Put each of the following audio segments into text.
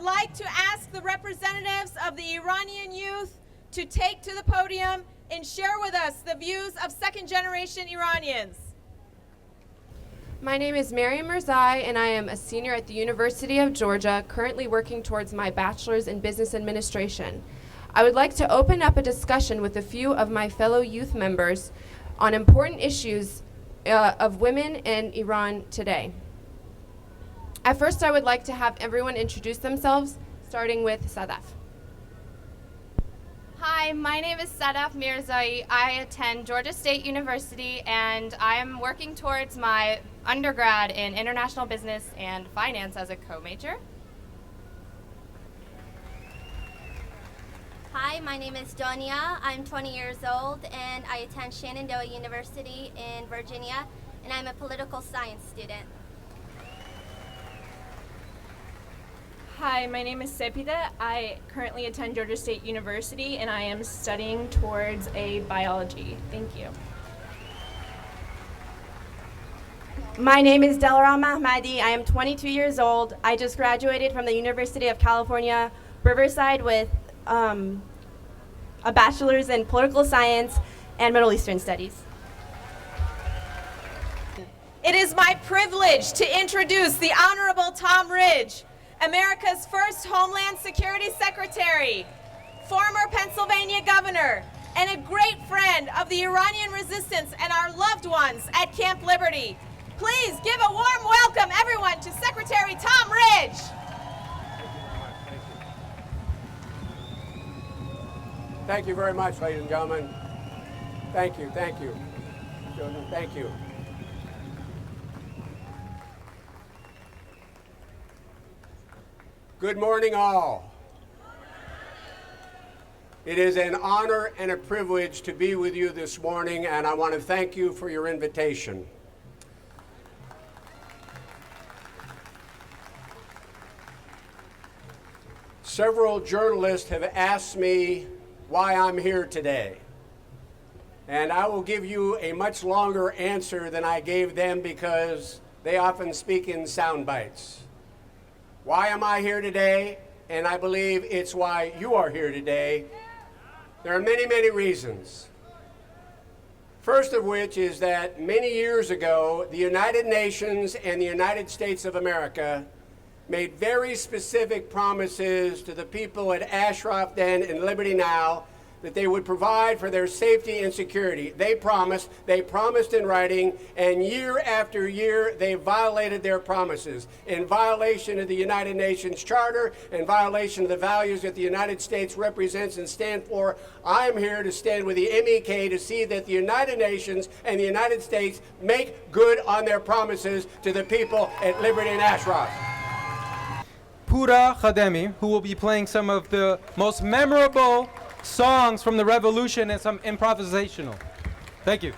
like to ask the representatives of the Iranian youth to take to the podium and share with us the views of second-generation Iranians. My name is Mariam Mirzai, and I am a senior at the University of Georgia, currently working towards my bachelor's in business administration. I would like to open up a discussion with a few of my fellow youth members on important issues of women in Iran today. At first, I would like to have everyone introduce themselves, starting with Sadaf. Hi, my name is Sadaf Mirzai. I attend Georgia State University, and I'm working towards my undergrad in international business and finance as a co-major. Hi, my name is Donia. I'm 20 years old, and I attend Shenandoah University in Virginia, and I'm a political science student. Hi, my name is Sepida. I currently attend Georgia State University, and I am studying towards a biology. Thank you. My name is Delaram Mahmadi. I am 22 years old. I just graduated from the University of California, Riverside with a bachelor's in political science and Middle Eastern studies. It is my privilege to introduce the Honorable Tom Ridge, America's first Homeland Security Secretary, former Pennsylvania governor, and a great friend of the Iranian resistance and our loved ones at Camp Liberty. Please give a warm welcome, everyone, to Secretary Tom Ridge. Thank you very much, ladies and gentlemen. Thank you, thank you. Children, thank you. Good morning, all. It is an honor and a privilege to be with you this morning, and I want to thank you for your invitation. Several journalists have asked me why I'm here today, and I will give you a much longer answer than I gave them because they often speak in sound bites. Why am I here today? And I believe it's why you are here today. There are many, many reasons. First of which is that many years ago, the United Nations and the United States of America made very specific promises to the people at Ashraf then and Liberty Now that they would provide for their safety and security. They promised in writing, and year after year they violated their promises in violation of the United Nations Charter, in violation of the values that the United States represents and stand for. I'm here to stand with the MEK to see that the United Nations and the United States make good on their promises to the people at Liberty and Ashraf. Pourya Khademi, who will be playing some of the most memorable songs from the revolution and some improvisational. Thank you.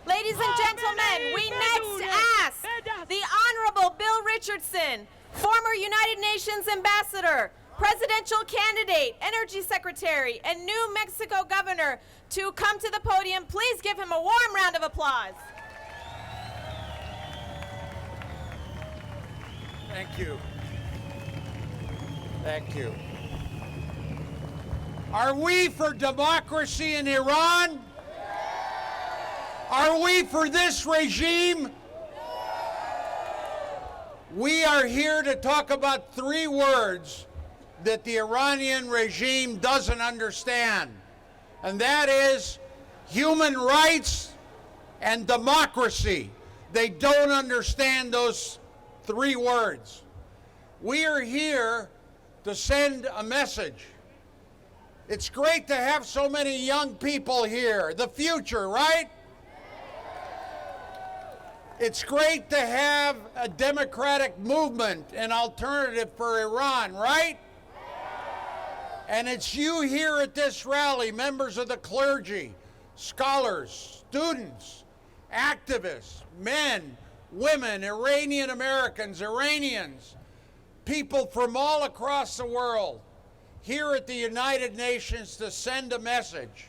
Ladies and gentlemen, we next ask the Honorable Bill Richardson, former United Nations ambassador, presidential candidate, energy secretary, and New Mexico governor to come to the podium. Please give him a warm round of applause. Thank you. Thank you. Are we for democracy in Iran? Are we for this regime? We are here to talk about three words that the Iranian regime doesn't understand, and that is human rights and democracy. They don't understand those three words. We are here to send a message. It's great to have so many young people here, the future, right? It's great to have a democratic movement, an alternative for Iran, right? And it's you here at this rally, members of the clergy, scholars, students, activists, men, women, Iranian Americans, Iranians, people from all across the world, here at the United Nations to send a message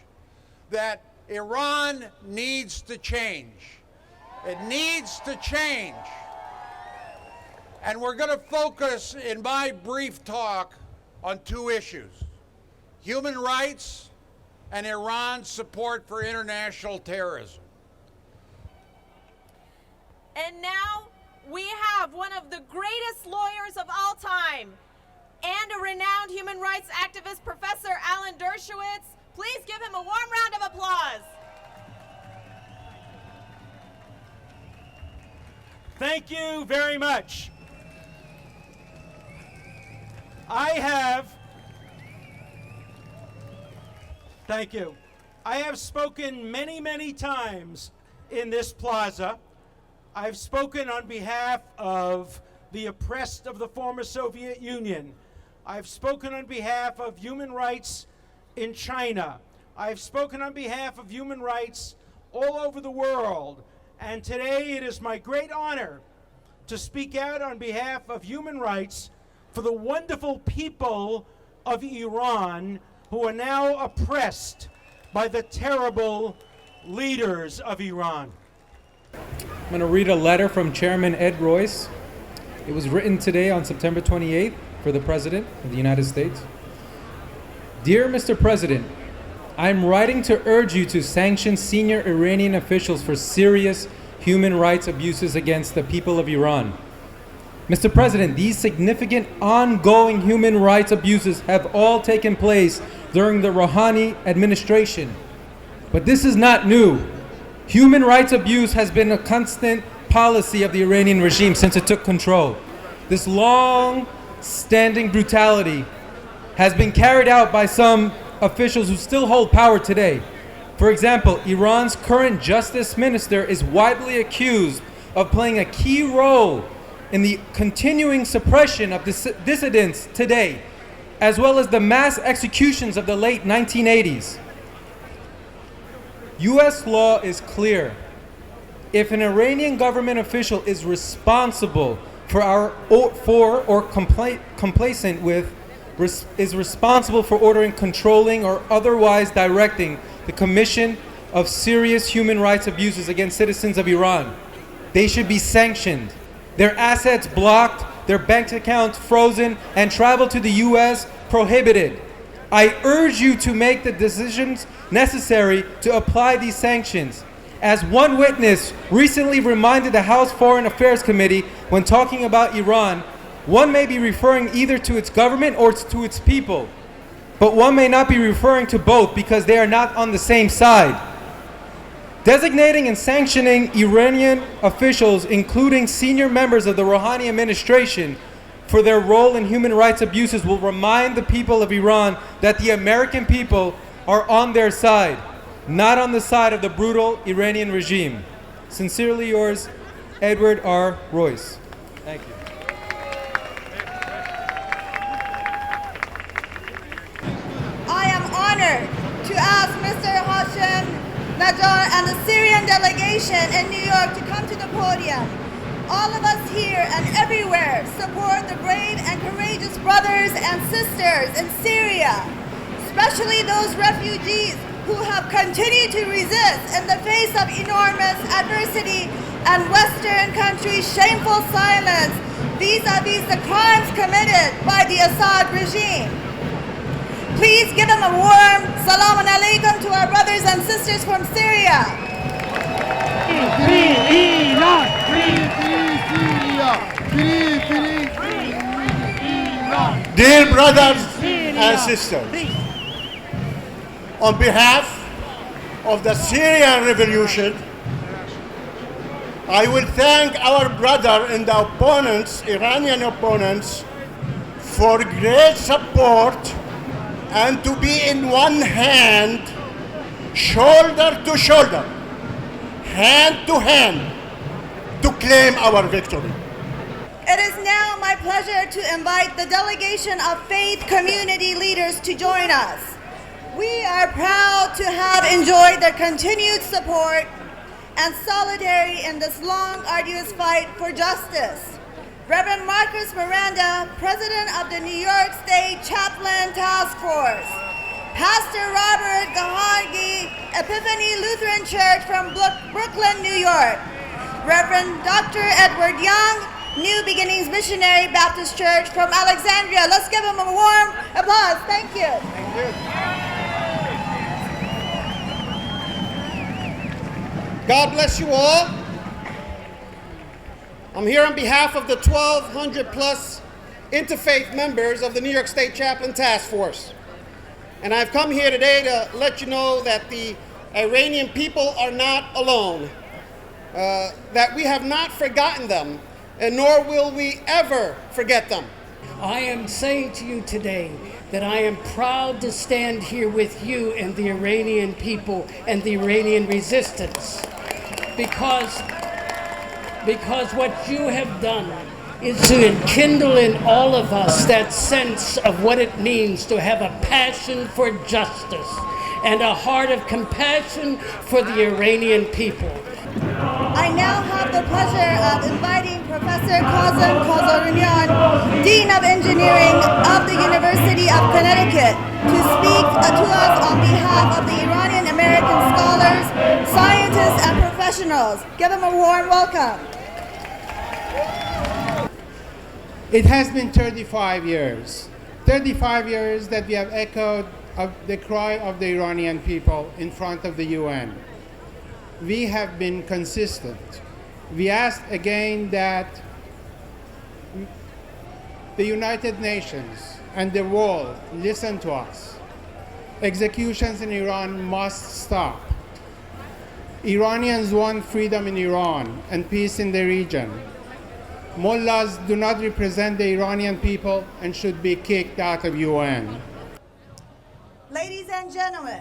that Iran needs to change. It needs to change. And we're going to focus in my brief talk on two issues: human rights and Iran's support for international terrorism. And now we have one of the greatest lawyers of all time and a renowned human rights activist, Professor Alan Dershowitz. Please give him a warm round of applause. Thank you very much. Thank you. I have spoken many, many times in this plaza. I've spoken on behalf of the oppressed of the former Soviet Union. I've spoken on behalf of human rights in China. I've spoken on behalf of human rights all over the world. And today it is my great honor to speak out on behalf of human rights for the wonderful people of Iran who are now oppressed by the terrible leaders of Iran. I'm going to read a letter from Chairman Ed Royce. It was written today on September 28th for the President of the United States. Dear Mr. President, I am writing to urge you to sanction senior Iranian officials for serious human rights abuses against the people of Iran. Mr. President, these significant ongoing human rights abuses have all taken place during the Rouhani administration. But this is not new. Human rights abuse has been a constant policy of the Iranian regime since it took control. This long-standing brutality has been carried out by some officials who still hold power today. For example, Iran's current justice minister is widely accused of playing a key role in the continuing suppression of dissidents today, as well as the mass executions of the late 1980s. U.S. law is clear. If an Iranian government official is responsible complacent with, is responsible for ordering, controlling, or otherwise directing the commission of serious human rights abuses against citizens of Iran, they should be sanctioned, their assets blocked, their bank accounts frozen, and travel to the U.S. prohibited. I urge you to make the decisions necessary to apply these sanctions. As one witness recently reminded the House Foreign Affairs Committee when talking about Iran, one may be referring either to its government or to its people, but one may not be referring to both because they are not on the same side. Designating and sanctioning Iranian officials, including senior members of the Rouhani administration, for their role in human rights abuses will remind the people of Iran that the American people are on their side, not on the side of the brutal Iranian regime. Sincerely yours, Edward R. Royce. Thank you. I am honored to ask Mr. Hashem Najjar and the Syrian delegation in New York to come to the podium. all of us here and everywhere support the brave and courageous brothers and sisters in Syria, especially those refugees who have continued to resist in the face of enormous adversity and Western countries' shameful silence vis-a-vis the crimes committed by the Assad regime. Please give them a warm Salaam Alaikum to our brothers and sisters from Syria. Free Iran! Free Syria! Free Iran! Dear brothers and sisters, on behalf of the Syrian revolution, I will thank our brother and the opponents, Iranian opponents, for great support and to be in one hand, shoulder to shoulder, hand to hand, to claim our victory. It is now my pleasure to invite the delegation of faith community leaders to join us. We are proud to have enjoyed their continued support and solidarity in this long, arduous fight for justice. Reverend Marcus Miranda, President of the New York State Chaplain Task Force. Pastor Robert Rouhani, Epiphany Lutheran Church from Brooklyn, New York. Reverend Dr. Edward Young, New Beginnings Missionary Baptist Church from Alexandria. Let's give him a warm applause. Thank you. Thank you. God bless you all. I'm here on behalf of the 1,200 plus interfaith members of the New York State Chaplain Task Force. And I've come here today to let you know that the Iranian people are not alone, that we have not forgotten them, and nor will we ever forget them. I am saying to you today that I am proud to stand here with you and the Iranian people and the Iranian resistance, because what you have done is to enkindle in all of us that sense of what it means to have a passion for justice and a heart of compassion for the Iranian people. I now have the pleasure of inviting Professor Kazem Khazarunian, Dean of Engineering of the University of Connecticut, to speak to us on behalf of the Iranian American scholars, scientists, and professionals. Give them a warm welcome. It has been 35 years. 35 years that we have echoed of the cry of the Iranian people in front of the UN. We have been consistent. We asked again that the United Nations and the world listen to us. Executions in Iran must stop. Iranians want freedom in Iran and peace in the region. Mullahs do not represent the Iranian people and should be kicked out of UN. Ladies and gentlemen,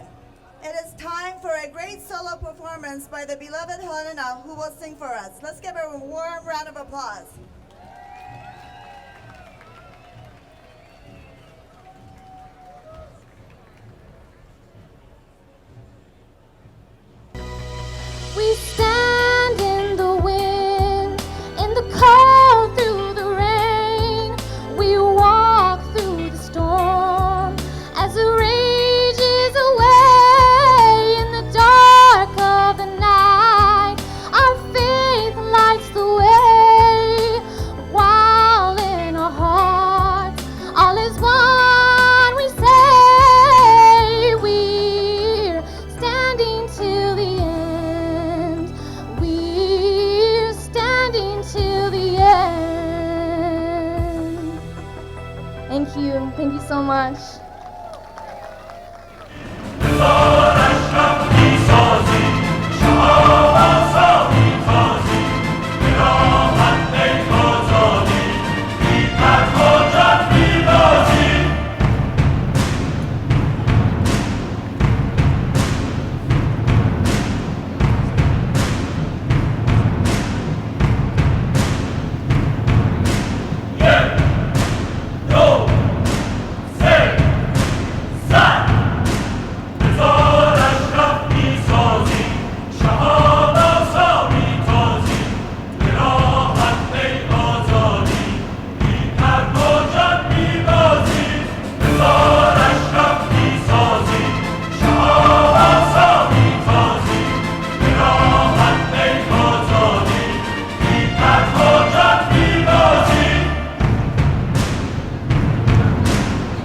it is time for a great solo performance by the beloved Helena, who will sing for us. Let's give her a warm round of applause. We stand in the wind, in the cold, through the rain. We walk through the storm as it rages away. In the dark of the night, our faith lights the way. While in our hearts, all is one, we say we're standing till the end. We're standing till the end. Thank you so much.